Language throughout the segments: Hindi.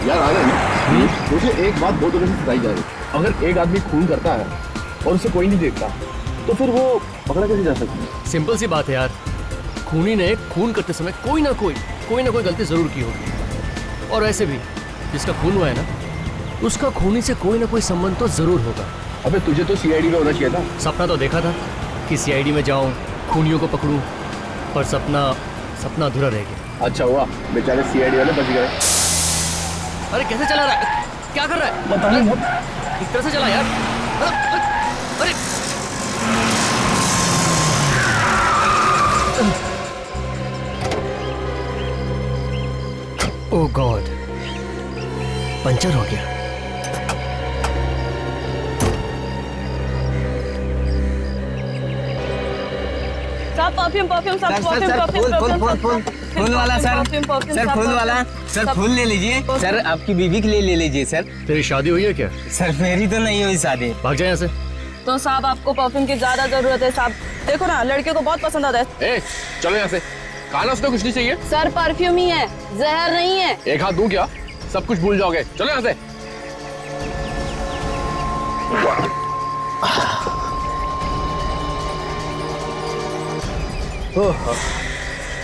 यार आनंद, मुझे एक बात बहुत दिनों से बताई जा रही है। अगर एक आदमी खून करता है और उसे कोई नहीं देखता तो फिर वो पकड़ा कैसे जा सकता है? सिंपल सी बात है यार, खूनी ने खून करते समय कोई ना कोई गलती जरूर की होगी। और ऐसे भी जिसका खून हुआ है ना, उसका खूनी से कोई ना कोई संबंध तो जरूर होगा। अबे तुझे तो सीआईडी में होना चाहिए था। सपना तो देखा था कि सीआईडी में जाऊं, खूनियों को पकड़ूं, पर सपना अधूरा रह गया। अच्छा हुआ बेचारे सीआईडी वाले बच गए। अरे कैसे चला रहा है, क्या कर रहा है? पता नहीं इस तरह से चला यार। अरे ओह गॉड, पंचर हो गया। सब परफ्यूम फूल वाला सर, सर फूल वाला, सर फूल ले लीजिए सर, आपकी बीवी के लिए ले लीजिए सर। तेरी शादी हुई है क्या? सर मेरी तो नहीं हुई शादी। भाग जाए यहाँ से। तो साहब आपको परफ्यूम की ज्यादा जरूरत है साहब, देखो ना लड़के को बहुत पसंद आता है। ए, चलो यहाँ से। खाना उसने कुछ नहीं चाहिए। सर परफ्यूम ही है, जहर नहीं है। एक हाथ दूं क्या? सब कुछ भूल जाओगे। चलो यहाँ से।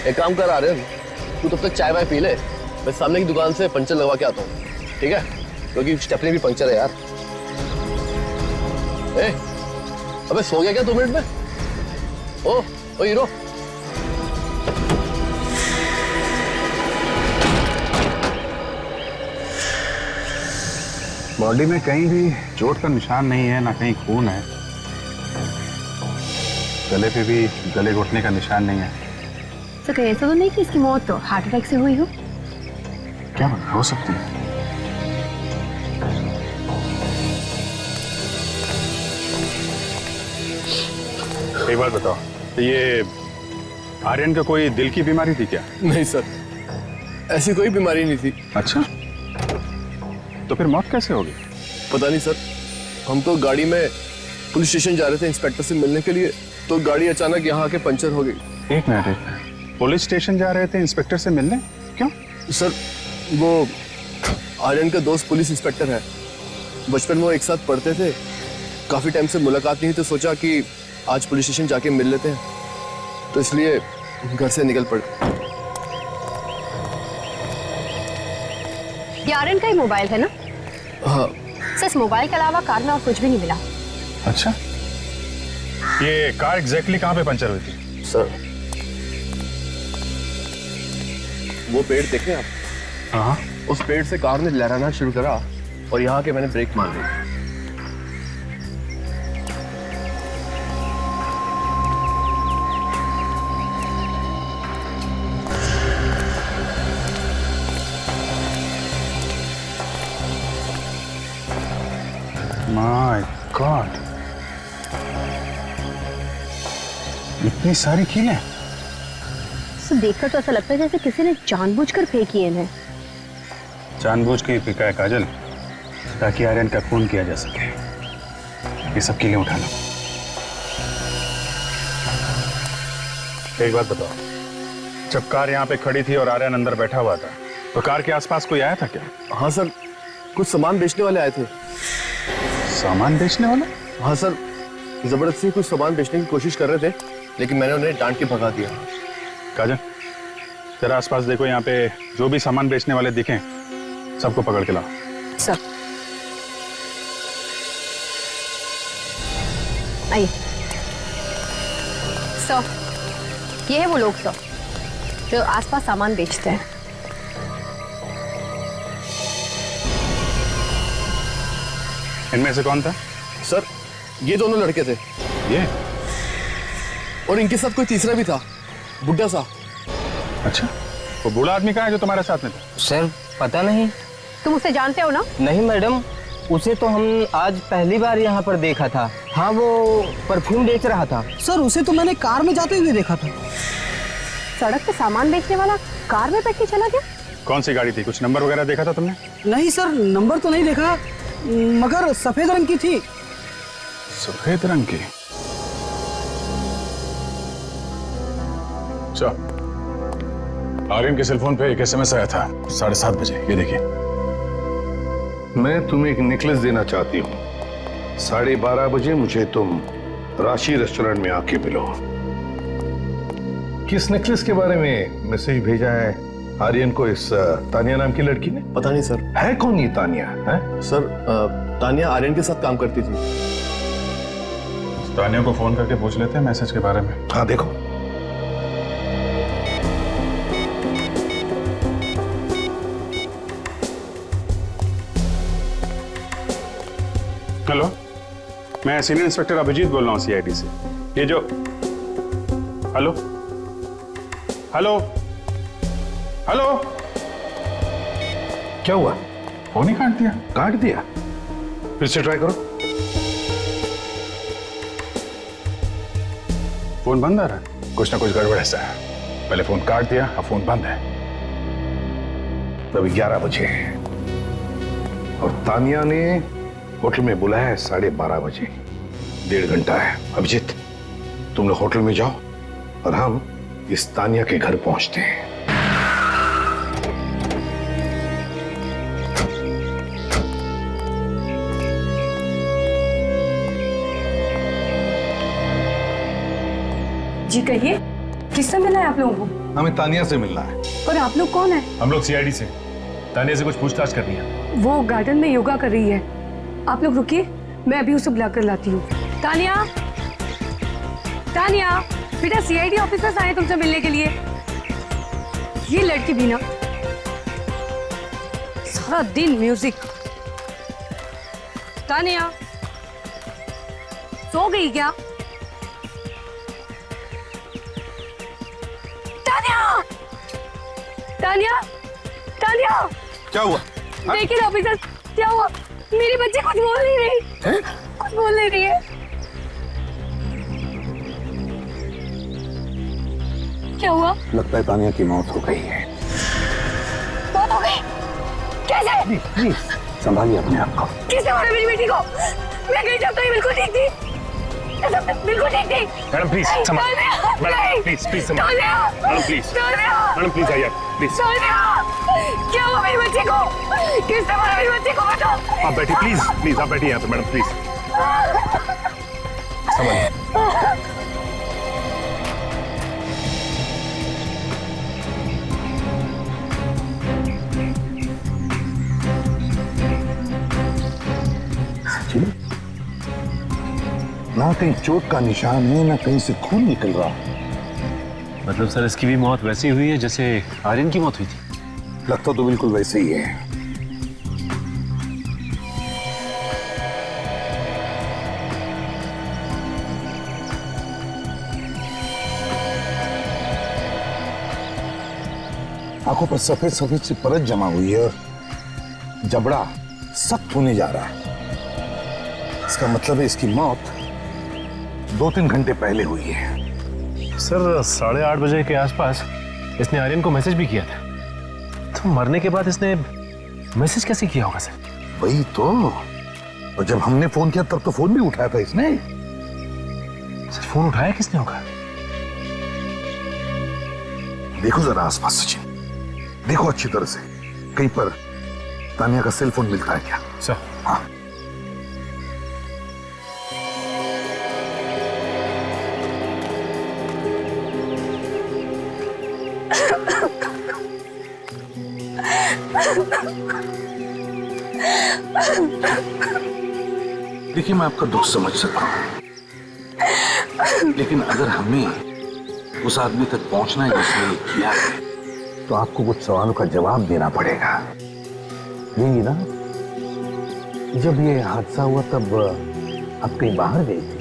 एक काम कर, आ रहे हैं तू तब तक चाय वाय पी ले, मैं सामने की दुकान से पंचर लगवा के आता हूँ, ठीक है? क्योंकि स्टेपनी भी पंचर है यार। ए, अबे सो गया क्या 2 मिनट में? ओ हीरो, बॉडी में कहीं भी चोट का निशान नहीं है, ना कहीं खून है। गले पे भी गले घुटने का निशान नहीं है। तो कहीं ऐसा तो नहीं कि इसकी मौत तो हार्ट अटैक से हुई हो? क्या बात हो सकती है? एक बात बताओ, ये आर्यन का कोई दिल की बीमारी थी क्या? नहीं सर, ऐसी कोई बीमारी नहीं थी। अच्छा, तो फिर मौत कैसे होगी? पता नहीं सर, हम तो गाड़ी में पुलिस स्टेशन जा रहे थे इंस्पेक्टर से मिलने के लिए, तो गाड़ी अचानक यहाँ आके पंचर हो गई। एक मिनट, पुलिस स्टेशन जा रहे थे इंस्पेक्टर से मिलने? क्यों? सर वो आर्यन का दोस्त पुलिस इंस्पेक्टर है, बचपन में वो एक साथ पढ़ते थे, काफी टाइम से मुलाकात नहीं, तो सोचा कि आज पुलिस स्टेशन जाके मिल लेते हैं, तो इसलिए घर से निकल पड़े। ये आर्यन का ही मोबाइल है ना? हाँ सर, इस मोबाइल के अलावा कार में और कुछ भी नहीं मिला। अच्छा, ये कार एग्जैक्टली कहाँ पे पंचर हुई थी? सर, वो पेड़ देखे आप? हाँ, उस पेड़ से कार ने लहराना शुरू करा और यहाँ के मैंने ब्रेक मार दी। माय गॉड, इतनी सारी कीलें। सर देखकर तो ऐसा लगता है जैसे किसी ने जानबूझकर फेंकी है इन्हें। जानबूझ के फेंका है काजल, ताकि आर्यन का खून किया जा सके। ये सब कीलें उठा लो। एक बात बताओ, जब कार यहाँ पे खड़ी थी और आर्यन अंदर बैठा हुआ था, तो कार के आसपास कोई आया था क्या? हाँ सर, कुछ सामान बेचने वाले आए थे। सामान बेचने वाला? हाँ सर, जबरदस्ती कुछ सामान बेचने की कोशिश कर रहे थे, लेकिन मैंने उन्हें डांट के भगा दिया। काजल, तेरा आसपास देखो, यहाँ पे जो भी सामान बेचने वाले दिखें सबको पकड़ के लाओ। सर आइए। सर, ये है वो लोग सर जो आसपास सामान बेचते हैं। इनमें से कौन था? सर, ये दोनों लड़के थे, ये? और इनके साथ कोई तीसरा भी था, बुड्ढा सा। अच्छा, वो बूढ़ा आदमी कहाँ है जो तुम्हारे साथ में था? सर पता नहीं। तुम उसे जानते हो ना? नहीं मैडम, उसे तो हम आज पहली बार यहाँ पर देखा था। हाँ, वो परफ्यूम बेच रहा था। सर उसे तो मैंने कार में जाते हुए देखा था। सड़क पे सामान बेचने वाला कार में बैठ के चला गया? कौन सी गाड़ी थी? कुछ नंबर वगैरह देखा था तुमने? नहीं सर, नंबर तो नहीं देखा, मगर सफेद रंग की थी। सफेद रंग की? आर्यन के सेलफोन पे एक एसएमएस आया था 7:30 बजे, ये देखिए। मैं तुम्हें एक नेकलेस देना चाहती हूँ। 12:30 बजे मुझे तुम राशि रेस्टोरेंट में आके मिलो। किस नेकलेस के बारे में मैसेज भेजा है आर्यन को इस तानिया नाम की लड़की ने? पता नहीं सर। है कौन ये तानिया? है सर तानिया आर्यन के साथ काम करती थी। तानिया को फोन करके पूछ लेते हैं मैसेज के बारे में। हाँ देखो। हेलो, मैं सीनियर इंस्पेक्टर अभिजीत बोल रहा हूँ सीआईडी से। ये जो हेलो हेलो हेलो, क्या हुआ? फोन ही काट दिया। काट दिया? फिर से ट्राई करो। फोन बंद आ रहा है, कुछ ना कुछ गड़बड़ ऐसा है। पहले फोन काट दिया, अब फोन बंद है। अभी 11 बजे और तानिया ने होटल में बुलाया है 12:30 बजे। 1.5 घंटा है। अभिजीत, तुम लोग होटल में जाओ और हम इस तानिया के घर पहुंचते हैं। जी कहिए, किससे मिला है आप लोगों को? हमें तानिया से मिलना है। और आप लोग कौन है? हम लोग सीआईडी से। तानिया से कुछ पूछताछ करनी है। वो गार्डन में योगा कर रही है। आप लोग रुकिए, मैं अभी उसे बुला कर लाती हूँ। तानिया, तानिया, बेटा सीआईडी ऑफिसर्स आए तुमसे मिलने के लिए। ये लड़की भी ना सारा दिन म्यूजिक। तानिया, सो गई क्या? तानिया, तानिया, तानिया, क्या हुआ? देखिए ना ऑफिसर, क्या हुआ? मेरी बच्ची कुछ बोल नहीं रही। कुछ बोल नहीं रही है। क्या हुआ? लगता है तानिया की मौत हो गई है। मौत हो गई? कैसे? प्लीज संभालिए अपने आप को। किसने मारा मेरी बेटी को? मैं गई जब तो ये बिल्कुल ठीक थी। बिल्कुल ठीक थी। मैडम प्लीज संभालिए। मैडम प्लीज प्लीज संभालिए। मैडम प्लीज, मैडम प्लीज आइए प्लीज। क्या हुआ मेरी बच्ची को? किसने मारा मेरी बच्ची को? बताओ। आप बैठिए प्लीज, प्लीज आप बैठिए यहाँ पे। मैडम प्लीज संभालिए। ना कहीं चोट का निशान है, ना कहीं से खून निकल रहा। मतलब सर इसकी भी मौत वैसी हुई है जैसे आर्यन की मौत हुई थी? लगता तो बिल्कुल वैसे ही है। आंखों पर सफेद सफेद सी परत जमा हुई है और जबड़ा सख्त होने जा रहा है। इसका मतलब है इसकी मौत 2-3 घंटे पहले हुई है। सर 8:30 बजे के आसपास इसने आर्यन को मैसेज भी किया था, तो मरने के बाद इसने मैसेज कैसे किया होगा सर? वही तो। और जब हमने फोन किया तब तो फोन भी उठाया था इसने। सर फोन उठाया किसने होगा? देखो जरा आसपास सचिन, देखो अच्छी तरह से, कहीं पर तानिया का सेल फोन मिलता है क्या? सर हाँ। देखिए मैं आपका दुख समझ सकता हूं, लेकिन अगर हमें उस आदमी तक पहुंचना है जिसने ये किया है, तो आपको कुछ सवालों का जवाब देना पड़ेगा। यही ना, जब ये हादसा हुआ तब आप कहीं बाहर गई थी?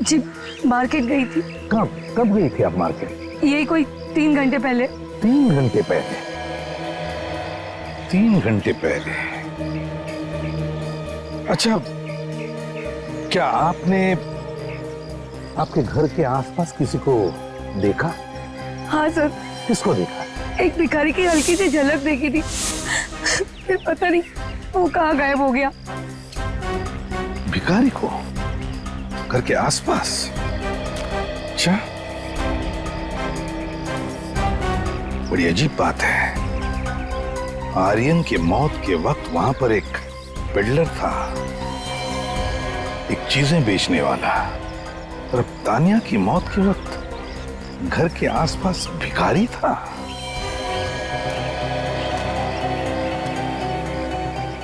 जी मार्केट गई थी। कब गई थी आप मार्केट? यही कोई 3 घंटे पहले। 3 घंटे पहले? 3 घंटे पहले। अच्छा, क्या आपने आपके घर के आसपास किसी को देखा? हाँ सर। किसको देखा? एक भिखारी की हल्की सी झलक देखी थी, फिर पता नहीं वो कहाँ गायब हो गया। भिखारी को घर के आसपास? अच्छा, बड़ी अजीब बात है। आर्यन की मौत के वक्त वहां पर एक पेडलर था, एक चीजें बेचने वाला, और अब तानिया की मौत के वक्त घर के आसपास भिखारी था।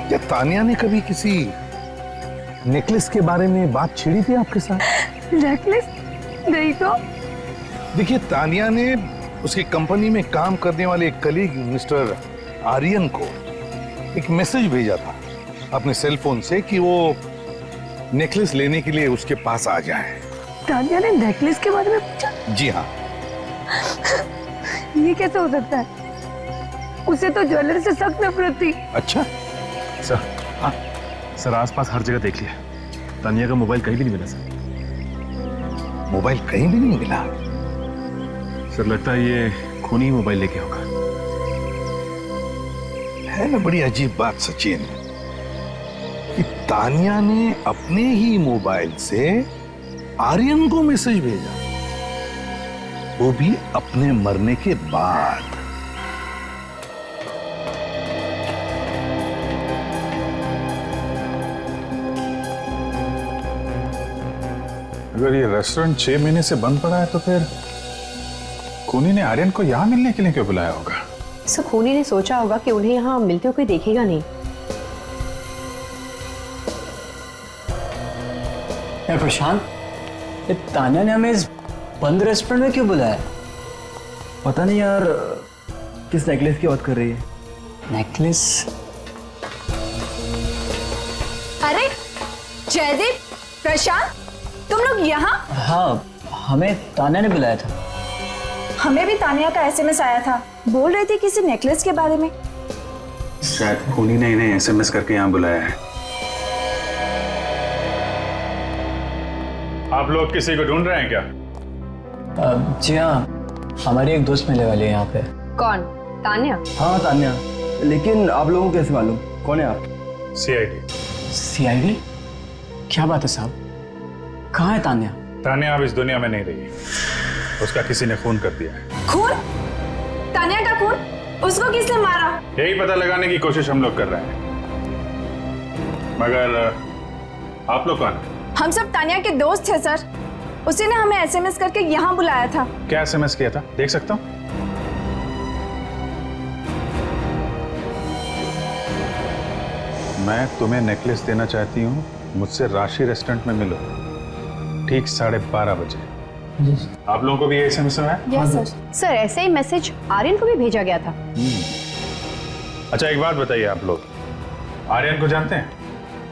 क्या तानिया ने कभी किसी नेकलेस के बारे में बात छेड़ी थी आपके साथ? नेकलेस? नहीं तो। देखिए, तानिया ने उसकी कंपनी में काम करने वाले एक कलीग मिस्टर आर्यन को एक मैसेज भेजा था अपने सेल फोन से कि वो नेकलेस लेने के लिए उसके पास आ जाए। तानिया ने नेकलेस के बारे में पूछा? जी हाँ। ये कैसे हो सकता है? उसे तो ज्वेलरी से सख्त नफरत थी। अच्छा सर। हाँ सर, आसपास हर जगह देख लिया, तानिया का मोबाइल कहीं भी नहीं मिला सर। मोबाइल कहीं भी नहीं मिला? सर लगता है ये खूनी मोबाइल लेके होगा। है ना बड़ी अजीब बात सचिन, कि तानिया ने अपने ही मोबाइल से आर्यन को मैसेज भेजा, वो भी अपने मरने के बाद। अगर ये रेस्टोरेंट 6 महीने से बंद पड़ा है तो फिर खूनी ने आर्यन को यहाँ मिलने के लिए क्यों बुलाया होगा? सर खूनी ने सोचा होगा कि उन्हें यहाँ मिलते हुए कोई देखेगा नहीं। यार प्रशांत, ये तानिया ने हमें इस बंद रेस्टोरेंट में क्यों बुलाया? पता नहीं यार, किस नेकलेस की बात कर रही है? नेकलेस? अरे जयदीप, प्रशांत, तुम लोग यहाँ? हाँ, हमें तानिया ने बुलाया था। हमें भी तानिया का एसएमएस आया था, बोल रही थी किसी नेकलेस के बारे में। शायद खूनी ने इन्हें एसएमएस करके यहाँ बुलाया है। आप लोग किसी को ढूंढ रहे हैं क्या? जी हाँ, हमारी एक दोस्त मिलने वाली है यहाँ पे। कौन? तानिया? हाँ तानिया, लेकिन आप लोगों को कैसे मालूम? कौन है आप? सीआईडी। सीआईडी? क्या बात है साहब, कहाँ है तानिया? तानिया अब इस दुनिया में नहीं रही, उसका किसी ने खून कर दिया है। खून? तानिया का खून? उसको किसने मारा? यही पता लगाने की कोशिश हम लोग कर रहे हैं। मगर आप लोग कौन हैं? हम सब तानिया के दोस्त हैं सर। उसी ने हमें एसएमएस करके यहाँ बुलाया था। क्या एसएमएस किया था, देख सकता हूँ? मैं तुम्हें नेकलेस देना चाहती हूँ, मुझसे राशि रेस्टोरेंट में मिलो ठीक 12:30 बजे। आप लोगों को भी ये एसएमएस है? Yes sir. सर ऐसे ही मैसेज आर्यन को भी भेजा गया था। अच्छा एक बात बताइए, आप लोग आर्यन को जानते हैं?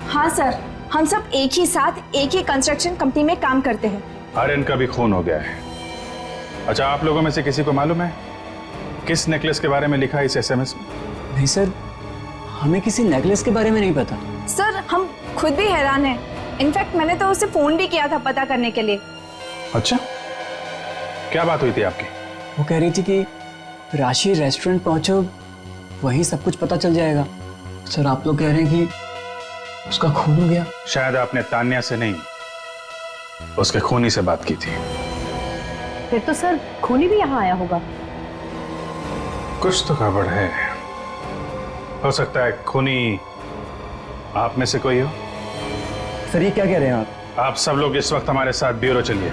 हाँ सर, हम सब एक ही साथ एक ही कंस्ट्रक्शन कंपनी में काम करते हैं। आर्यन का भी खून हो गया है। अच्छा आप लोगों में से किसी को मालूम है किस नेकलेस के बारे में लिखा है इस एसएमएस में? नहीं सर, हमें किसी नेकलेस के बारे में नहीं पता। सर हम खुद भी हैरान हैं। इनफैक्ट मैंने तो उसे फोन भी किया था पता करने के लिए। अच्छा, क्या बात हुई थी आपकी? वो कह रही थी कि राशि रेस्टोरेंट पहुंचो, वहीं सब कुछ पता चल जाएगा। सर आप लोग कह रहे हैं कि उसका खून हो गया? शायद आपने तान्या से नहीं, उसके खूनी से बात की थी। फिर तो सर खूनी भी यहाँ आया होगा। कुछ तो गड़बड़ है। हो सकता है खूनी आप में से कोई हो। सर ये क्या कह रहे हैं आप? आप सब लोग इस वक्त हमारे साथ ब्यूरो चलिए।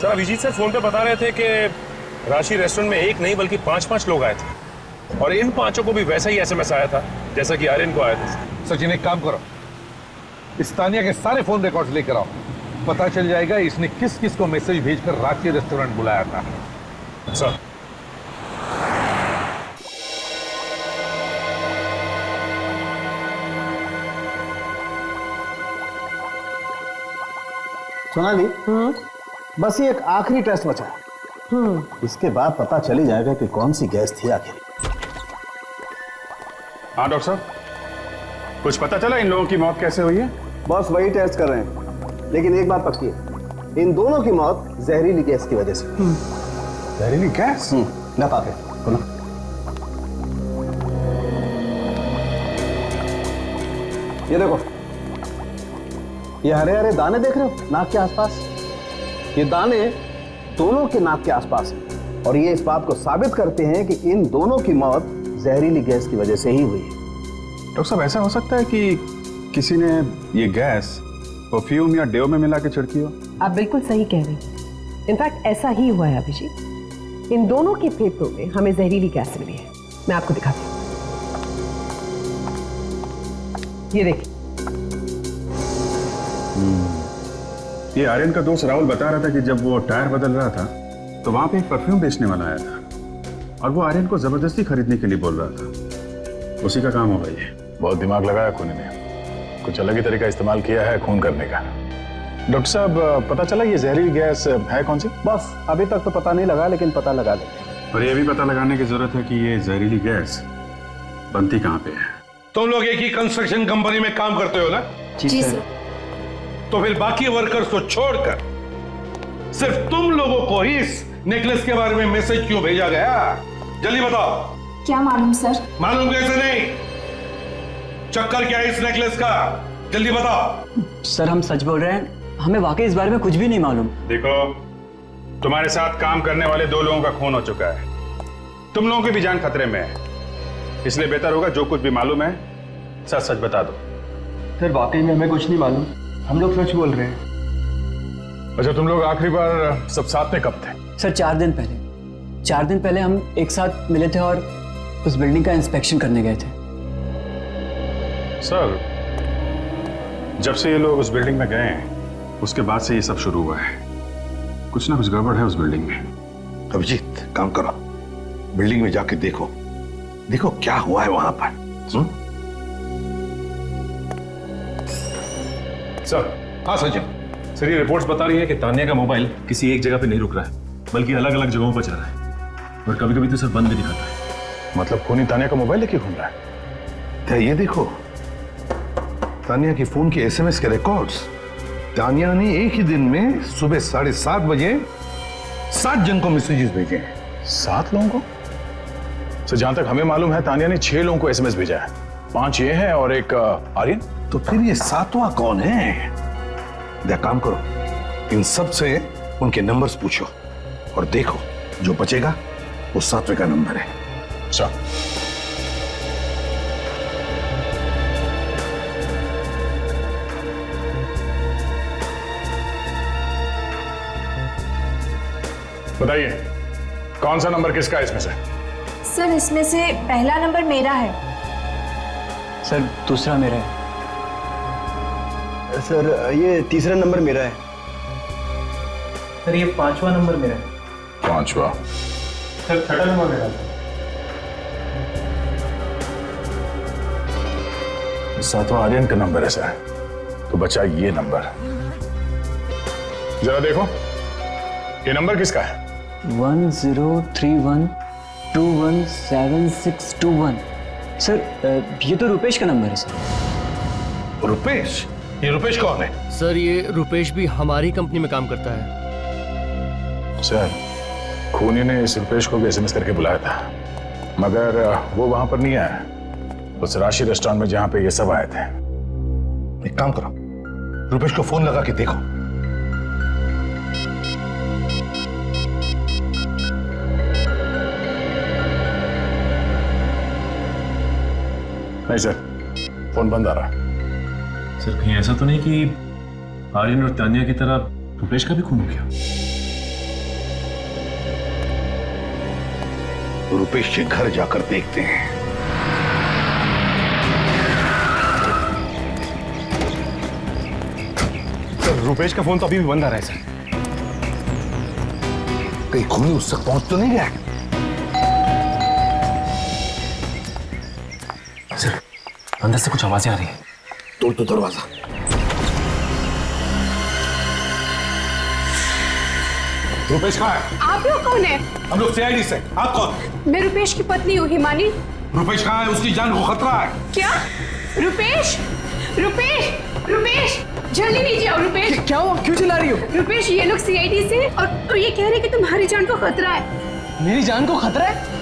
सर अभिजीत सर फोन पे बता रहे थे कि राशि रेस्टोरेंट में एक नहीं बल्कि 5-5 लोग आए थे, और इन 5 को भी वैसा ही एसएमएस आया था जैसा कि आर्यन को आया था। सचिन एक काम करो, इस तानिया के सारे फोन रिकॉर्ड्स लेकर आओ, पता चल जाएगा इसने किस किस को मैसेज भेजकर राशि रेस्टोरेंट बुलाया था। सर सोनाली, बस ये एक आखिरी टेस्ट बचा है। इसके बाद पता चल ही जाएगा कि कौन सी गैस थी आखिर। हाँ डॉक्टर साहब, कुछ पता चला इन लोगों की मौत कैसे हुई है? बस वही टेस्ट कर रहे हैं, लेकिन एक बात पक्की है, इन दोनों की मौत जहरीली गैस की वजह से। जहरीली गैस? ना पाके सुनो। ये देखो, ये हरे हरे दाने देख रहे हो नाक के आसपास? ये दाने दोनों के नाक के आसपास हैं, और ये इस बात को साबित करते हैं कि इन दोनों की मौत जहरीली गैस की वजह से ही हुई है। डॉक्टर साहब, ऐसा हो सकता है कि किसी ने ये गैस परफ्यूम या डेव में मिला के छिड़की हो? आप बिल्कुल सही कह रहे हैं। इनफैक्ट ऐसा ही हुआ है अभिजीत। इन दोनों के फेफड़ों में हमें जहरीली गैस मिली है। मैं आपको दिखाती हूँ, ये देखिए। ये आर्यन का दोस्त राहुल बता रहा था कि जब वो टायर बदल रहा था तो वहां पे एक परफ्यूम बेचने वाला आया था और वो आर्यन को जबरदस्ती खरीदने के लिए बोल रहा था। उसी का काम होगा ये। बहुत दिमाग लगाया खूनी ने, कुछ अलग ही तरीका इस्तेमाल किया है खून करने का। डॉक्टर साहब, पता चला ये जहरीली गैस है कौन सी? बस अभी तक तो पता नहीं लगा, लेकिन पता लगा लेंगे। और ये भी पता लगाने की जरूरत है कि ये जहरीली गैस बनती कहाँ पे है। तुम लोग एक ही कंस्ट्रक्शन कंपनी में काम करते हो ना? जी सर। तो फिर बाकी वर्कर्स को छोड़कर सिर्फ तुम लोगों को ही इस नेकलेस के बारे में मैसेज क्यों भेजा गया? जल्दी बताओ। क्या मालूम सर? मालूम कैसे नहीं? चक्कर क्या है इस नेकलेस का? जल्दी बताओ। सर हम सच बोल रहे हैं, हमें वाकई इस बारे में कुछ भी नहीं मालूम। देखो, तुम्हारे साथ काम करने वाले 2 लोगों का खून हो चुका है। तुम लोगों की भी जान खतरे में है, इसलिए बेहतर होगा जो कुछ भी मालूम है सच सच बता दो। सर वाकई में हमें कुछ नहीं मालूम, हम लोग सच बोल रहे हैं। अच्छा, तुम लोग आखिरी बार सब साथ में कब थे? सर 4 दिन पहले। 4 दिन पहले हम एक साथ मिले थे और उस बिल्डिंग का इंस्पेक्शन करने गए थे। सर, जब से ये लोग उस बिल्डिंग में गए हैं उसके बाद से ये सब शुरू हुआ है। कुछ ना कुछ गड़बड़ है उस बिल्डिंग में। अभिजीत, काम करो, बिल्डिंग में जाके देखो, देखो क्या हुआ है वहां पर। सर। हाँ सचिन सर, ये रिपोर्ट्स बता रही है कि तानिया का मोबाइल किसी एक जगह पे नहीं रुक रहा है, बल्कि अलग अलग जगहों पर जा रहा है और कभी कभी तो सर बंद भी दिखाता है। मतलब खूनी तानिया का मोबाइल लेके घूम रहा है? क्या ये देखो, तानिया की फोन की एसएमएस के रिकॉर्ड्स। तानिया ने एक ही दिन में सुबह 7:30 बजे 7 जन को मैसेजेस भेजे हैं। 7 लोगों को? तो जहां तक हमें मालूम है तानिया ने 6 लोगों को एसएमएस भेजा है। 5 ये हैं और एक आर्यन। तो फिर ये 7वां कौन है? एक काम करो, इन सब से उनके नंबर्स पूछो और देखो जो बचेगा वो 7वें का नंबर है। अच्छा। बताइए, कौन सा नंबर किसका है इसमें से? सर इसमें से पहला नंबर मेरा है। सर दूसरा मेरा है। सर ये तीसरा नंबर मेरा है। सर ये 5वां नंबर मेरा है। 5वां? सर 6वां नंबर मेरा है। 7वां आर्यन का नंबर है सर। तो बचा ये नंबर। जरा देखो, ये नंबर किसका है? 1031217621। सर ये तो रुपेश का नंबर है सर। रुपेश? ये रुपेश कौन है? सर ये रुपेश भी हमारी कंपनी में काम करता है। सर, खूनी ने इस रुपेश को भी एसएमएस करके बुलाया था, मगर वो वहां पर नहीं आया, उस राशि रेस्टोरेंट में जहां पे ये सब आए थे। एक काम करो, रुपेश को फोन लगा के देखो। नहीं सर, फोन बंद आ रहा है। सर कहीं ऐसा तो नहीं कि आर्यन और तानिया की तरह रुपेश का भी खून हो गया? रुपेश के घर जाकर देखते हैं। सर रुपेश का फोन तो अभी भी बंद आ रहा है सर। कहीं खूनी उस तक पहुंच तो नहीं गया? सर अंदर से कुछ आवाजें आ रही हैं। तोड़ तो दरवाजा। रुपेश कहाँ है? आप लोग कौन है? हम लोग सीआईडी से। आप कौन? मैं रुपेश की पत्नी हूँ हिमानी। रुपेश कहाँ है? उसकी जान को खतरा है। क्या? रुपेश? रुपेश? रुपेश जल्दी नीचे आओ। रुपेश क्या हुआ? क्यों चिल्ला रही हो? रुपेश ये लोग सीआईडी से और ये कह रहे कि तुम्हारी जान को खतरा है। मेरी जान को खतरा है?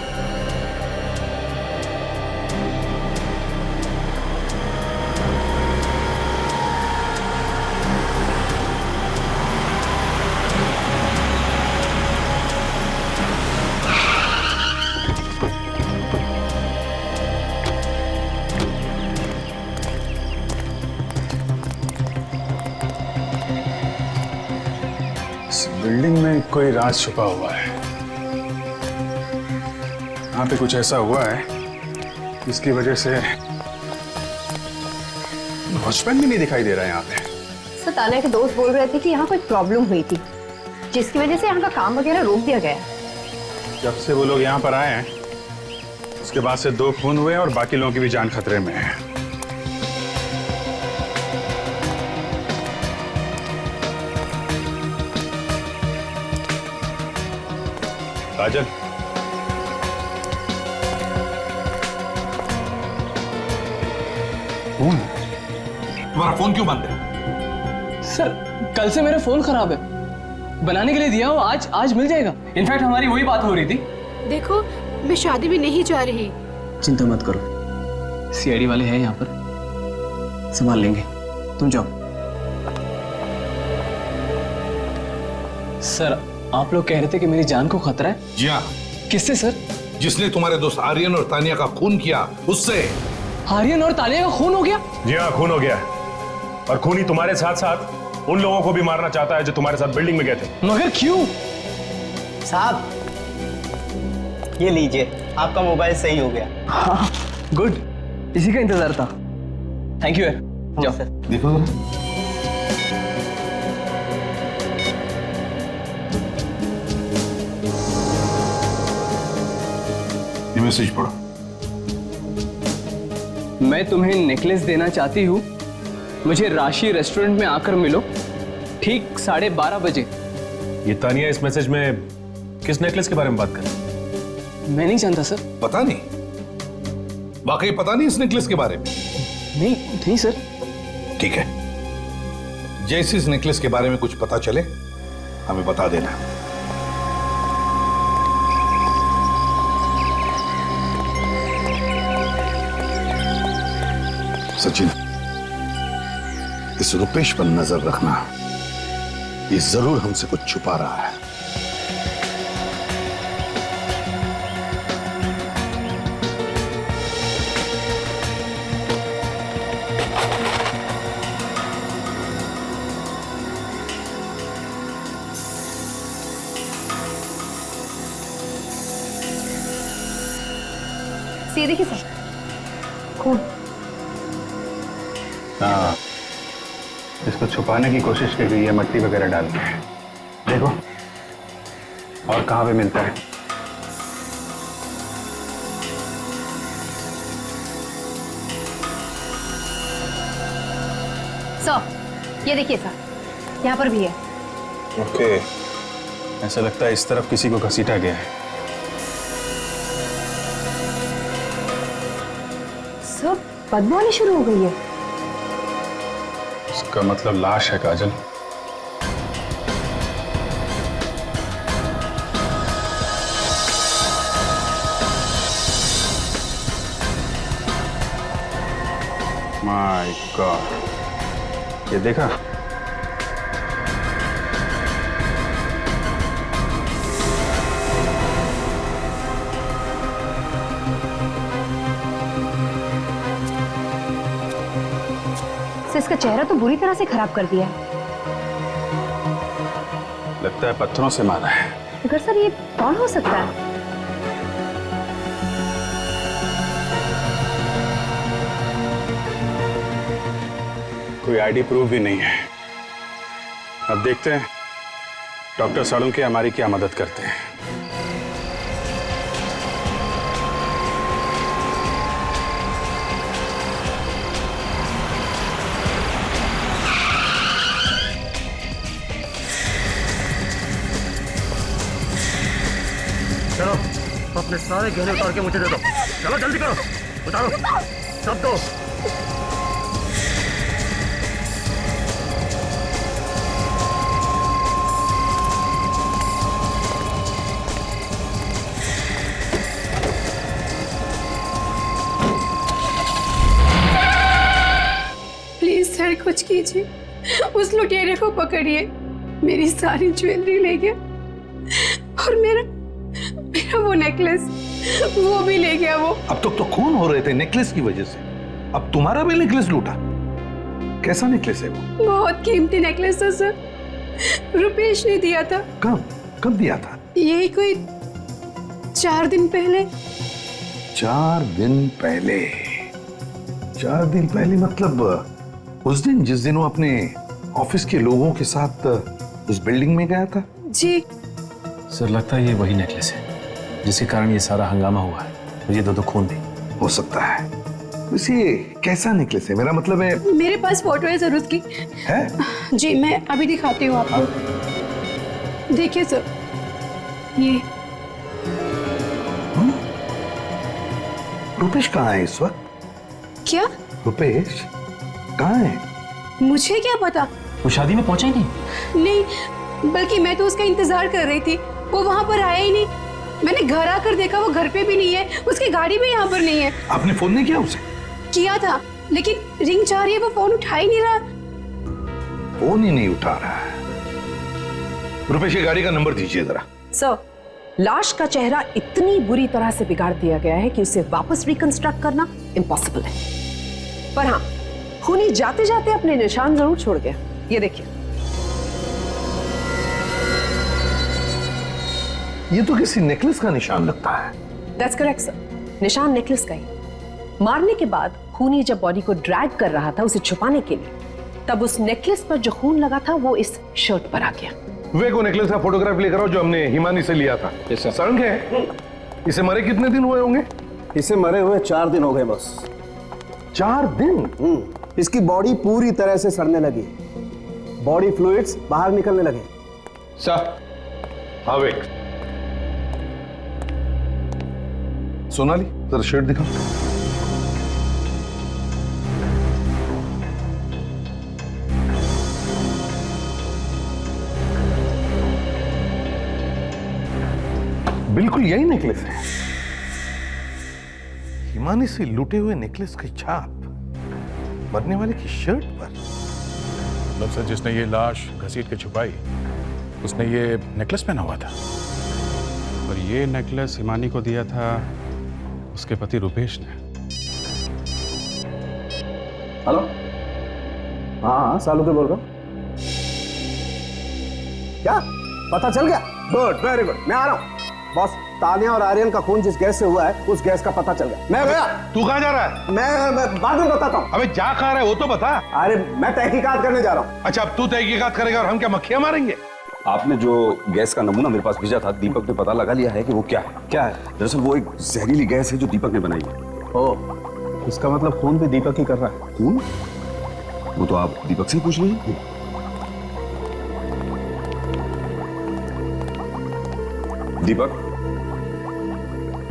बिल्डिंग में कोई राज छुपा हुआ है। यहाँ पे कुछ ऐसा हुआ है जिसकी वजह से वॉचमैन भी नहीं दिखाई दे रहा है यहाँ पे। सर तानिया के दोस्त बोल रहे थे कि यहाँ कोई प्रॉब्लम हुई थी जिसकी वजह से यहाँ का काम वगैरह रोक दिया गया है। जब से वो लोग यहाँ पर आए हैं उसके बाद से 2 खून हुए और बाकी लोगों की भी जान खतरे में है। काजल, फोन? तुम्हारा फोन क्यों बंद है? सर कल से मेरा फोन खराब है, बनाने के लिए दिया हूँ, आज मिल जाएगा। इनफैक्ट हमारी वही बात हो रही थी। देखो मैं शादी में नहीं जा रही। चिंता मत करो, सीआईडी वाले हैं यहाँ पर, संभाल लेंगे, तुम जाओ। सर आप लोग कह रहे थे कि मेरी जान को खतरा है। जी हाँ। किससे सर? जिसने तुम्हारे दोस्त आर्यन और तानिया का खून किया उससे। आर्यन और तानिया का खून हो गया? जी हाँ, खून हो गया। और खूनी तुम्हारे साथ साथ उन लोगों को भी मारना चाहता है जो तुम्हारे साथ बिल्डिंग में गए थे। मगर क्यों? साहब ये लीजिए, आपका मोबाइल सही हो गया। हाँ गुड, इसी का इंतजार था। थैंक यू यार, जाओ। देखो ये मैसेज पढ़ो। मैं तुम्हें नेकलेस देना चाहती हूँ, मुझे राशि रेस्टोरेंट में आकर मिलो ठीक 12:30 बजे। ये तानिया इस मैसेज में किस नेकलेस के बारे में बात कर रही है? मैं नहीं जानता सर। पता नहीं, वाकई पता नहीं इस नेकलेस के बारे में? नहीं सर। ठीक है, जैसे इस नेकलेस के बारे में कुछ पता चले हमें बता देना। सचिन, इस रुपेश पर नजर रखना, ये जरूर हमसे कुछ छुपा रहा है। ये देखिए सर, खून। हाँ, इसको छुपाने की कोशिश की गई है मट्टी वगैरह डाल के। देखो और कहाँ पे मिलता है। सर ये देखिए सर, यहाँ पर भी है। ओके, ऐसा लगता है इस तरफ किसी को घसीटा गया है। सर बदबू आनी शुरू हो गई है। इसका मतलब लाश है काजल। माय गॉड, ये देखा? इसका चेहरा तो बुरी तरह से खराब कर दिया है। लगता है पत्थरों से मारा है। मगर सर ये कौन हो सकता है? कोई आईडी प्रूफ भी नहीं है। अब देखते हैं डॉक्टर सालुंके हमारी क्या मदद करते हैं। चलो अपने सारे गहने उतार के मुझे दे दो। चलो जल्दी करो, उतारो सब दो। प्लीज सर कुछ कीजिए, उस लुटेरे को पकड़िए। मेरी सारी ज्वेलरी ले गया और मेरा वो नेकलेस वो भी ले गया। वो अब तक तो खून हो रहे थे नेकलेस की वजह से, अब तुम्हारा भी नेकलेस लूटा। कैसा नेकलेस है वो? बहुत कीमती नेकलेस था सर, रुपेश ने दिया था। कब दिया था? यही कोई 4 दिन पहले। 4 दिन पहले? 4 दिन पहले मतलब उस दिन जिस दिन वो अपने ऑफिस के लोगों के साथ उस बिल्डिंग में गया था? जी सर, लगता है ये वही नेकलेस है जिसके कारण ये सारा हंगामा हुआ है और ये दो खून भी हो सकता है। वैसे ये कैसा नेकलेस है? मेरा मतलब है मेरे पास फोटो है जरूरत की है? जी मैं अभी दिखाती हूँ आपको। देखिए सर, ये रुपेश कहाँ है इस वक्त? क्या? रुपेश कहाँ है? मुझे क्या पता। वो शादी में पहुंचा ही नहीं? नहीं, बल्कि मैं तो उसका इंतजार कर रही थी। वो वहां पर आया ही नहीं। मैंने घर आकर देखा वो घर पे भी नहीं है, उसकी गाड़ी भी यहाँ पर नहीं है। आपने फोन नहीं किया उसे? किया था, लेकिन रिंग जा रही है, वो फोन उठा ही नहीं रहा। फोन ही नहीं उठा रहा है। रुपेश की गाड़ी का नंबर दीजिए जरा। सर, लाश का चेहरा इतनी बुरी तरह से बिगाड़ दिया गया है कि उसे वापस रिकंस्ट्रक्ट करना इम्पॉसिबल है। पर हाँ, खूनी जाते जाते अपने निशान जरूर छोड़ गया। ये देखिए, ये तो किसी नेकलेस का निशान लगता है। दैट्स करेक्ट सर, निशान नेकलेस का ही। मारने के बाद खूनी जब बॉडी को ड्रैग कर रहा था उसे छुपाने के लिए, तब उस नेकलेस पर जो खून लगा था वो इस शर्ट पर आ गया। विवेक, वो नेकलेस का फोटोग्राफ लेकर आओ जो हमने हिमानी से लिया था। संग है। इसे मरे कितने दिन हुए होंगे? इसे मरे हुए 4 दिन हो गए बस। 4 दिन? इसकी बॉडी पूरी तरह से सड़ने लगी, बॉडी फ्लूइड्स बाहर निकलने लगे। सर, हाँ विवेक। सोनाली, जरा शर्ट दिखाओ। बिल्कुल यही नेकलेस है। हिमानी से लूटे हुए नेकलेस की छाप मरने वाले की शर्ट पर। मतलब सर, जिसने ये लाश घसीट के छुपाई उसने ये नेकलेस पहना हुआ था और ये नेकलेस हिमानी को दिया था उसके पति रुपेश ने। हेलो, हाँ सालू के बोल रहा हूँ। क्या पता चल गया? गुड, वेरी गुड, मैं आ रहा हूँ। बॉस, तानिया और आर्यन का खून जिस गैस से हुआ है उस गैस का पता चल गया। मैं गया। तू कहाँ जा रहा है? मैं बाद में बताता हूँ। अबे जा कहाँ रहा है वो तो बता। अरे मैं तहकीकात करने जा रहा हूँ। अच्छा, अब तू तहकीकात करेगा और हम क्या मक्खियां मारेंगे? आपने जो गैस का नमूना मेरे पास भेजा था, दीपक ने पता लगा लिया है कि वो क्या है। क्या है? दरअसल वो एक जहरीली गैस है जो दीपक ने बनाई है। ओह, इसका मतलब खून भी दीपक ही कर रहा है। खून? वो तो आप दीपक से ही पूछ लीजिए। दीपक,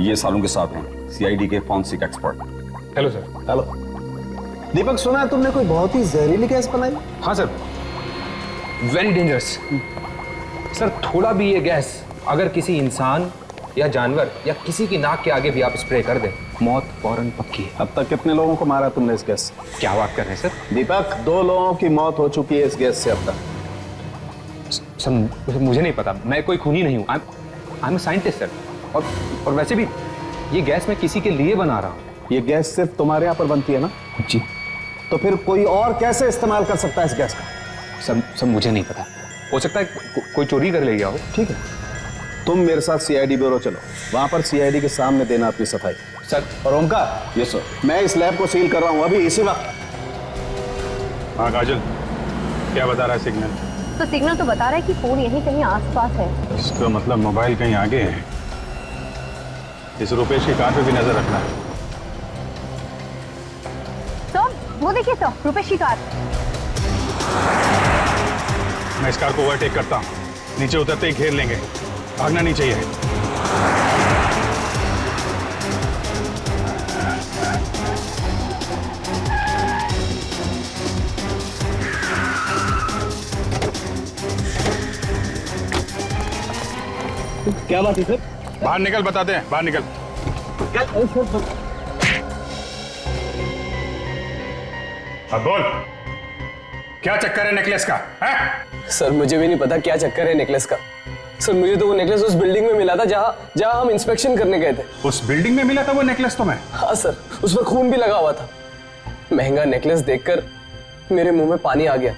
ये सालों के साथ हैं, सीआईडी के forensic expert. Hello sir. Hello Deepak, सुना है तुमने कोई बहुत ही जहरीली गैस बनाई? हाँ सर, वेरी डेंजरस सर। थोड़ा भी ये गैस अगर किसी इंसान या जानवर या किसी की नाक के आगे भी आप स्प्रे कर दें, मौत फौरन पक्की है। अब तक कितने लोगों को मारा तुमने इस गैस से? क्या बात कर रहे हैं सर? दीपक, 2 लोगों की मौत हो चुकी है इस गैस से अब तक। सर मुझे नहीं पता, मैं कोई खूनी नहीं हूँ। I am scientist sir. और वैसे भी ये गैस मैं किसी के लिए बना रहा हूँ। ये गैस सिर्फ तुम्हारे यहाँ पर बनती है ना? जी। तो फिर कोई और कैसे इस्तेमाल कर सकता है इस गैस का? सब मुझे नहीं पता। हो सकता है कोई चोरी कर ले गया हो। ठीक है, तुम मेरे साथ सीआईडी ब्यूरो चलो, वहां पर सीआईडी के सामने देना अपनी सफाई। सर। और ओमकार, यस सर, मैं इस लैब को सील कर रहा हूं अभी इसी वक्त। हाँ काजल, क्या बता रहा है सिग्नल? तो सिग्नल तो बता रहा है कि फोन यहीं कहीं आसपास है। इसका मतलब मोबाइल कहीं आगे है। इस रुपेश की कार पे भी नजर रखना है। तो वो देखिए तो रुपेश की कार। मैं इस कार को ओवरटेक करता हूँ, नीचे उतरते ही घेर लेंगे, भागना नहीं चाहिए। क्या बात है सर? बाहर निकल, बताते हैं, बाहर निकल। अब बोल, क्या चक्कर है नेकलेस का? है? सर मुझे भी नहीं पता क्या चक्कर है नेकलेस का। सर मुझे तो वो नेकलेस उस बिल्डिंग में मिला था जहाँ हम इंस्पेक्शन करने गए थे। उस बिल्डिंग में मिला था वो नेकलेस तुम्हें? हाँ सर, उस पर खून भी लगा हुआ था। महंगा नेकलेस देखकर मेरे मुंह में पानी आ गया।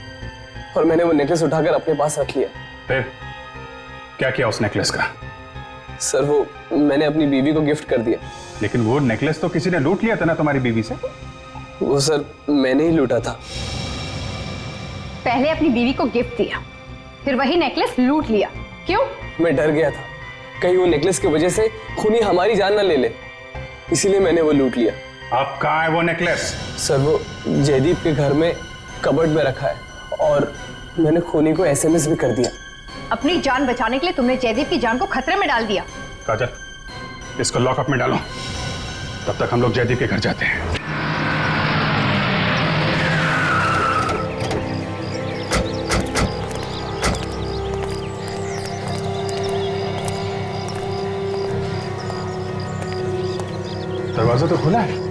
और मैंने वो नेकलेस उठाकर अपने पास रख लिया। फिर क्या किया उस नेकलेस का? सर वो मैंने अपनी बीवी को गिफ्ट कर दिया। लेकिन वो नेकलेस तो किसी ने लूट लिया था ना तुम्हारी बीवी से? वो सर मैंने ही लूटा था। पहले अपनी बीवी को गिफ्ट दिया, फिर वही नेकलेस लूट लिया। क्यों? मैं डर गया था कहीं वो नेकलेस की वजह से खूनी हमारी जान ना ले ले, इसीलिए मैंने वो लूट लिया। अब कहाँ है वो नेकलेस? सर वो जयदीप के घर में कबर्ड में रखा है और मैंने खूनी को एसएमएस भी कर दिया। अपनी जान बचाने के लिए तुमने जयदीप की जान को खतरे में डाल दिया। काजल इसको लॉकअप में डालो, तब तक हम लोग जयदीप के घर जाते हैं। दरवाजा तो खुला है।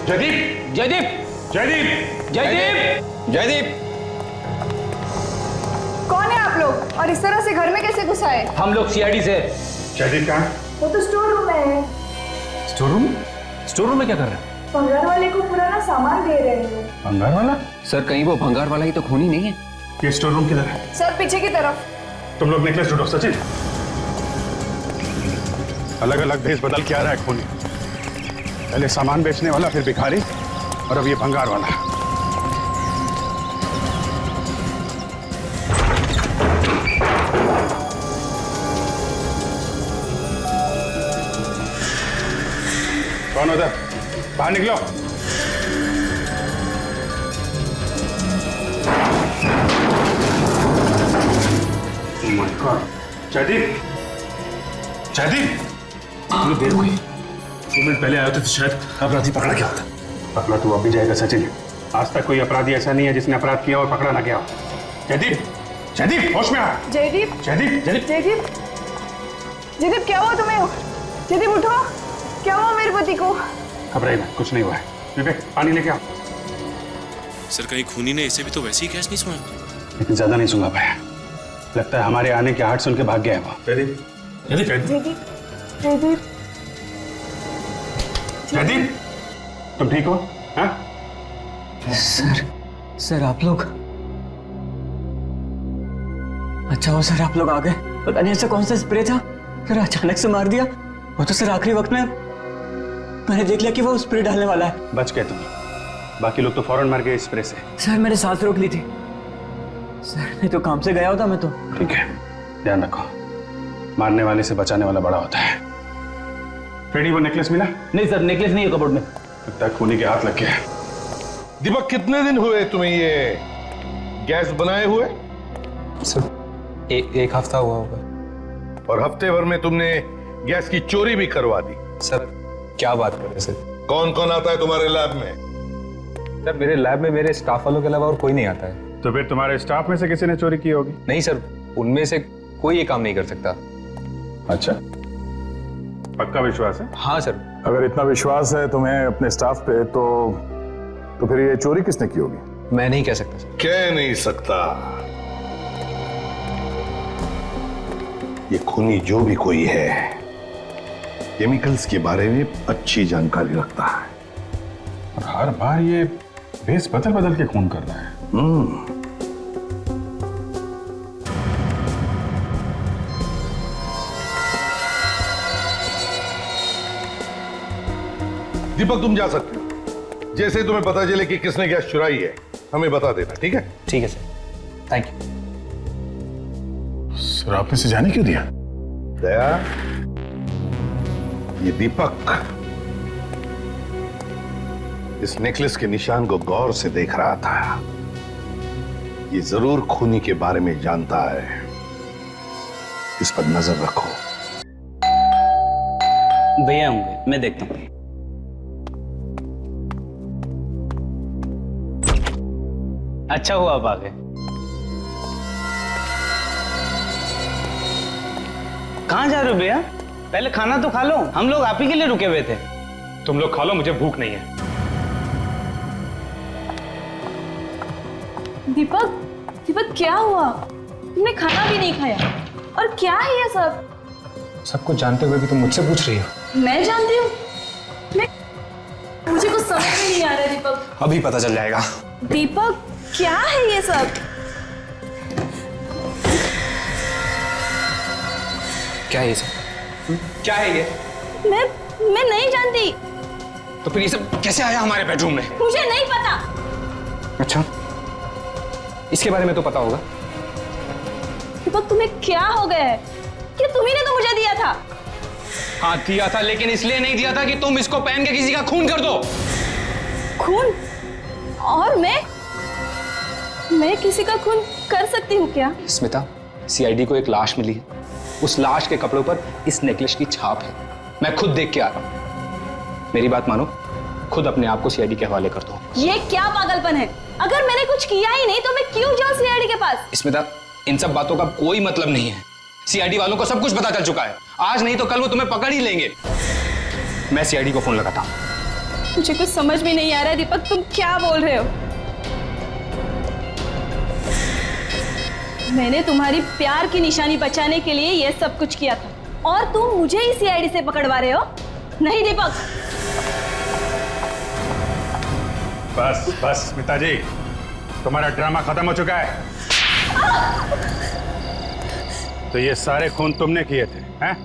जयदीप जयदीप जयदीप जयदीप जयदीप, कौन है आप लोग और इस तरह से घर में कैसे घुस आए? हम लोग सीआईडी से। जयदीप कहाँ? वो तो स्टोर रूम में है। Store room? स्टोर रूम में क्या कर रहे हैं? भंगार वाले को पुराना सामान दे रहे हैं। भंगार वाला? सर कहीं वो भंगार वाला ही तो खूनी नहीं है? ये स्टोर रूम किधर है? सर पीछे की तरफ। तुम लोग नेकलेस ढूंढो। सचिन अलग अलग भेष बदल के आ रहा है खूनी। पहले सामान बेचने वाला, फिर भिखारी, और अब ये भंगार वाला। कौन उधर? बाहर निकलो। Oh my God! Jaideep Jaideep, इतनी देर हुई, 2 मिनट पहले आए थे तो शायद अपराधी पकड़ा गया होता। पकड़ा तो अब भी जाएगा सचिन। आज तक कोई अपराधी ऐसा नहीं है जिसने अपराध किया और पकड़ा ना गया हो। जयदीप जयदीप होश में आ। जयदीप जयदीप जयदीप जयदीप जयदीप क्या हुआ तुम्हें? जयदीप उठो, क्या हुआ मेरे पति को? घबराइए मत, कुछ नहीं हुआ है। विवेक पानी लेके आओ। सर कहीं खूनी ने इसे भी तो वैसे ही गैस नहीं सुना? लेकिन ज्यादा नहीं सुना पाया। लगता है हमारे आने के आहट सुन के भाग गया है वो। जयदीप जयदीप जयदीप जयदीप तुम ठीक हो? हाँ? सर आप लोग, अच्छा हो सर आप लोग आ गए। पता नहीं ऐसा कौन सा स्प्रे था, फिर अचानक से मार दिया। वो तो सर आखिरी वक्त में मैंने देख लिया कि वो स्प्रे डालने वाला है। बच गए तुम, बाकी लोग तो फौरन मर गए स्प्रे से। सर मैंने सांस रोक ली थी सर, मैं तो काम से गया होता मैं तो। ठीक है, ध्यान रखो, मारने वाले से बचाने वाला बड़ा होता है। फ्रेडी वो नेकलेस मिला? नहीं सर, नेकलेस नहीं है कबर्ड में। लगता है खूनी के हाथ लग गया। दीपक कितने दिन हुए तुम्हें ये गैस बनाए हुए? सर एक हफ्ता हुआ होगा। और हफ्ते भर में तुमने गैस की चोरी भी करवा दी। सर क्या बात कर रहे हैं सर? कौन कौन आता है तुम्हारे लैब में? सर मेरे लैब में मेरे स्टाफ वालों के अलावा और कोई नहीं आता है। तो फिर तुम्हारे स्टाफ में से किसी ने चोरी की होगी? नहीं सर, उनमें से कोई ये काम नहीं कर सकता। अच्छा, पक्का विश्वास है? हाँ सर। अगर इतना विश्वास है तुम्हें अपने स्टाफ पे, तो फिर ये चोरी किसने की होगी? मैं नहीं कह सकता सर। कह नहीं सकता। ये खूनी जो भी कोई है, केमिकल्स के बारे में अच्छी जानकारी रखता है और हर बार ये भेस बदल बदल के खून कर रहा है। दीपक तुम जा सकते हो। जैसे ही तुम्हें पता चले कि किसने गैस चुराई है, हमें बता देना, ठीक है? ठीक है सर, थैंक यू। सर आपने इसे जाने क्यों दिया? दया, ये दीपक इस नेकलेस के निशान को गौर से देख रहा था। ये जरूर खूनी के बारे में जानता है, इस पर नजर रखो। भैया होंगे, मैं देखता हूँ। अच्छा हुआ आप आ गए। कहाँ जा रहे हो भैया? पहले खाना तो खा लो, हम लोग आप ही के लिए रुके हुए थे। तुम लोग खा लो, मुझे भूख नहीं है। दीपक दीपक क्या हुआ? तुमने खाना भी नहीं खाया और क्या है ये सब? सब कुछ जानते हुए भी तुम मुझसे पूछ रही हो? मैं जानती हूँ, मुझे कुछ समझ में नहीं आ रहा है दीपक। अभी पता चल जाएगा। दीपक क्या है ये सब? क्या है ये सब? क्या है ये? मैं नहीं जानती। तो फिर ये सब कैसे आया हमारे बेडरूम में? मुझे नहीं पता। अच्छा, इसके बारे में तो पता होगा। दीपक, तुम्हें क्या हो गया है? कि तुम्ही ने तो मुझे दिया था। हाँ दिया था, लेकिन इसलिए नहीं दिया था कि तुम इसको पहन के किसी का खून कर दो। खून? और मैं किसी का खून कर सकती हूँ क्या? स्मिता, सीआईडी को एक लाश मिली है। उस लाश के कपड़ों पर इस नेकलेस की छाप है। मैं खुद देख के आ रहा हूँ। मेरी बात मानो, खुद अपने आप को सीआईडी के हवाले कर दो। ये क्या पागलपन है? अगर मैंने कुछ किया ही नहीं तो मैं क्यों जाऊँ सीआईडी के पास? स्मिता, इन सब बातों का कोई मतलब नहीं है। सीआईडी वालों को सब कुछ पता चल चुका है। आज नहीं तो कल वो तुम्हें पकड़ ही लेंगे। मैं सीआईडी को फोन लगाता हूँ। मुझे कुछ समझ में नहीं आ रहा है दीपक, तुम क्या बोल रहे हो? मैंने तुम्हारी प्यार की निशानी बचाने के लिए यह सब कुछ किया था और तुम मुझे ही सीआईडी से पकड़वा रहे हो? नहीं दीपक। बस बस स्मिता जी, तुम्हारा ड्रामा खत्म हो चुका है। तो ये सारे खून तुमने किए थे, हैं?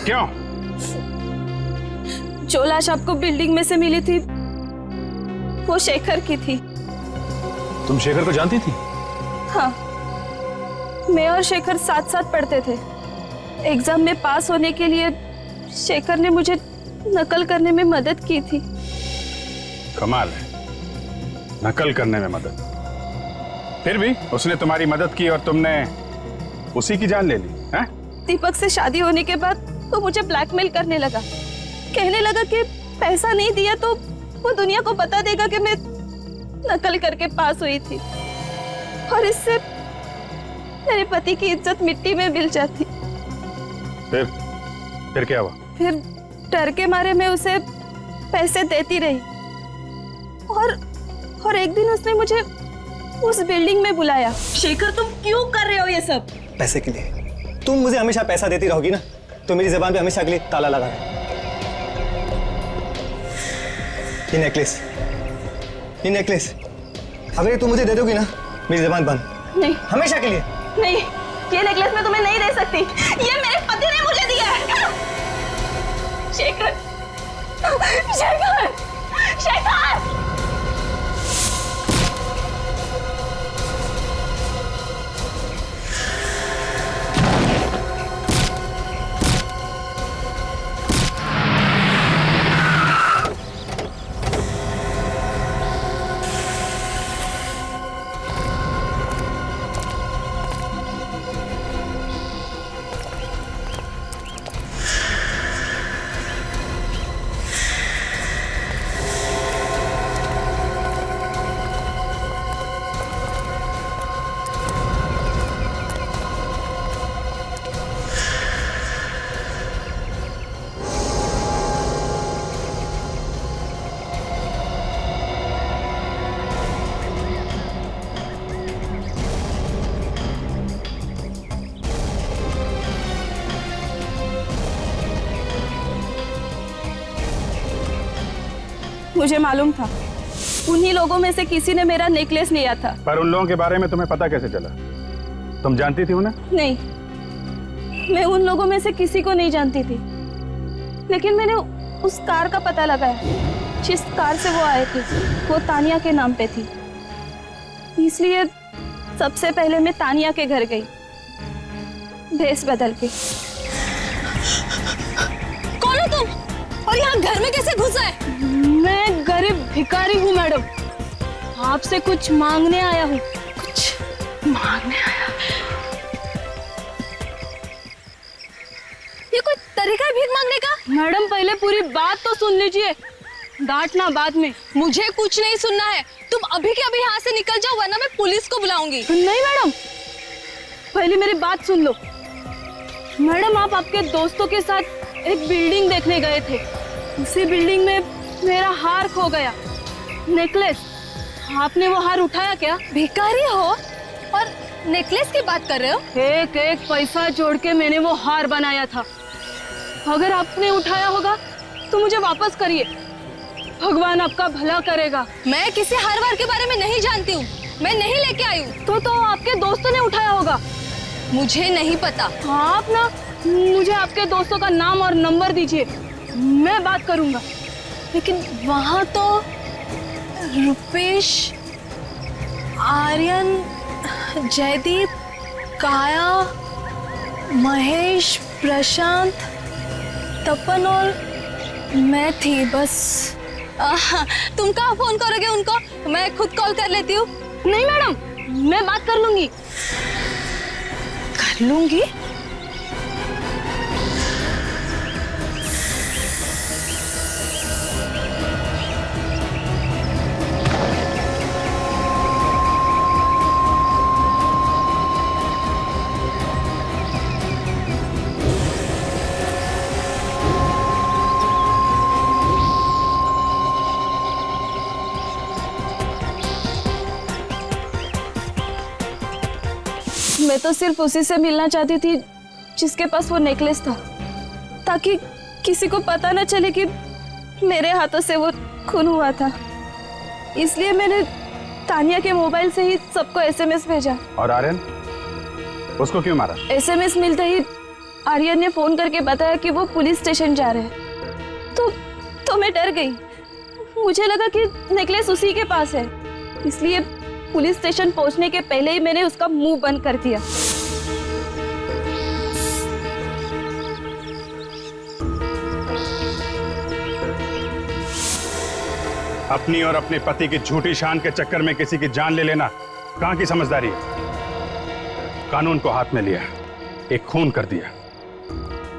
क्यों? जो लाश आपको बिल्डिंग में से मिली थी वो शेखर की थी। तुम शेखर को जानती थी? हाँ, मैं और शेखर साथ साथ पढ़ते थे। एग्जाम में पास होने के लिए शेखर ने मुझे नकल करने में मदद की थी। कमाल है, नकल करने में मदद। फिर भी उसने तुम्हारी मदद की और तुमने उसी की जान ले ली, हैं? दीपक से शादी होने के बाद वो मुझे ब्लैकमेल करने लगा। कहने लगा कि पैसा नहीं दिया तो वो दुनिया को बता देगा कि मैं नकल करके पास हुई थी और इससे मेरे पति की इज्जत मिट्टी में मिल जाती। फिर क्या हुआ? फिर डर के मारे मैं उसे पैसे देती रही और एक दिन उसने मुझे उस बिल्डिंग में बुलाया। शेखर, तुम क्यों कर रहे हो ये सब? पैसे के लिए? तुम मुझे हमेशा पैसा देती रहोगी ना, तो मेरी जबान पे हमेशा के लिए ताला लगा है। ये नेकलेस अगर ये तुम मुझे दे दोगी ना, मेरी जबान बंद। नहीं, हमेशा के लिए नहीं। ये नेकलेस मैं तुम्हें नहीं दे सकती। ये मेरे पति ने मुझे दिया है। शेखर, शेखर, शेखर! मुझे मालूम था, उन्हीं लोगों में से किसी ने मेरा नेकलेस लिया था। पर उन लोगों के बारे में तुम्हें पता कैसे चला? तुम जानती थी उन्हें? नहीं, मैं उन लोगों में से किसी को नहीं जानती थी, लेकिन मैंने उस कार का पता लगाया। जिस कार से वो आए थे वो तानिया के नाम पे थी, इसलिए सबसे पहले मैं तानिया के घर गई भेस बदल के। कौन हो तुम और यहाँ घर में कैसे घुसा है? मैं गरीब भिखारी हूँ मैडम, आपसे कुछ मांगने आया हूँ। कुछ मांगने आया? ये कोई तरीका है भीख मांगने का? मैडम, पहले पूरी बात तो सुन लीजिए, डांटना बाद में। मुझे कुछ नहीं सुनना है, तुम अभी के अभी यहाँ से निकल जाओ वरना मैं पुलिस को बुलाऊंगी। नहीं मैडम, पहले मेरी बात सुन लो। मैडम, आप आपके दोस्तों के साथ एक बिल्डिंग देखने गए थे। उसी बिल्डिंग में मेरा हार खो गया, नेकलेस। आपने वो हार उठाया क्या? भिखारी हो और नेकलेस की बात कर रहे हो? एक एक पैसा जोड़ के मैंने वो हार बनाया था। अगर आपने उठाया होगा तो मुझे वापस करिए, भगवान आपका भला करेगा। मैं किसी हर बार के बारे में नहीं जानती हूँ, मैं नहीं लेके आई हूँ। तो आपके दोस्तों ने उठाया होगा। मुझे नहीं पता। हाँ, आप ना मुझे आपके दोस्तों का नाम और नंबर दीजिए, मैं बात करूंगा। लेकिन वहां तो रुपेश, आर्यन, जयदीप, काया, महेश, प्रशांत, तपन और मैं थी बस। तुम कहाँ फोन करोगे उनको? मैं खुद कॉल कर लेती हूँ। नहीं मैडम, मैं बात कर लूंगी। कर लूंगी? मैं तो सिर्फ उसी से मिलना चाहती थी जिसके पास वो नेकलेस था, ताकि किसी को पता न चले कि मेरे हाथों से वो खून हुआ था। इसलिए मैंने तानिया के मोबाइल से ही सबको एसएमएस भेजा। और आर्यन, उसको क्यों मारा? एसएमएस मिलते ही आर्यन ने फोन करके बताया कि वो पुलिस स्टेशन जा रहे हैं। तो मैं डर गई। मुझे लगा कि नेकलेस उसी के पास है, इसलिए पुलिस स्टेशन पहुंचने के पहले ही मैंने उसका मुंह बंद कर दिया। अपनी और अपने पति की झूठी शान के चक्कर में किसी की जान ले लेना कहां की समझदारी है? कानून को हाथ में लिया, एक खून कर दिया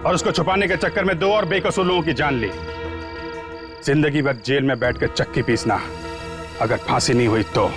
और उसको छुपाने के चक्कर में 2 और बेकसूर लोगों की जान ली। जिंदगी भर जेल में बैठकर चक्की पीसना, अगर फांसी नहीं हुई तो।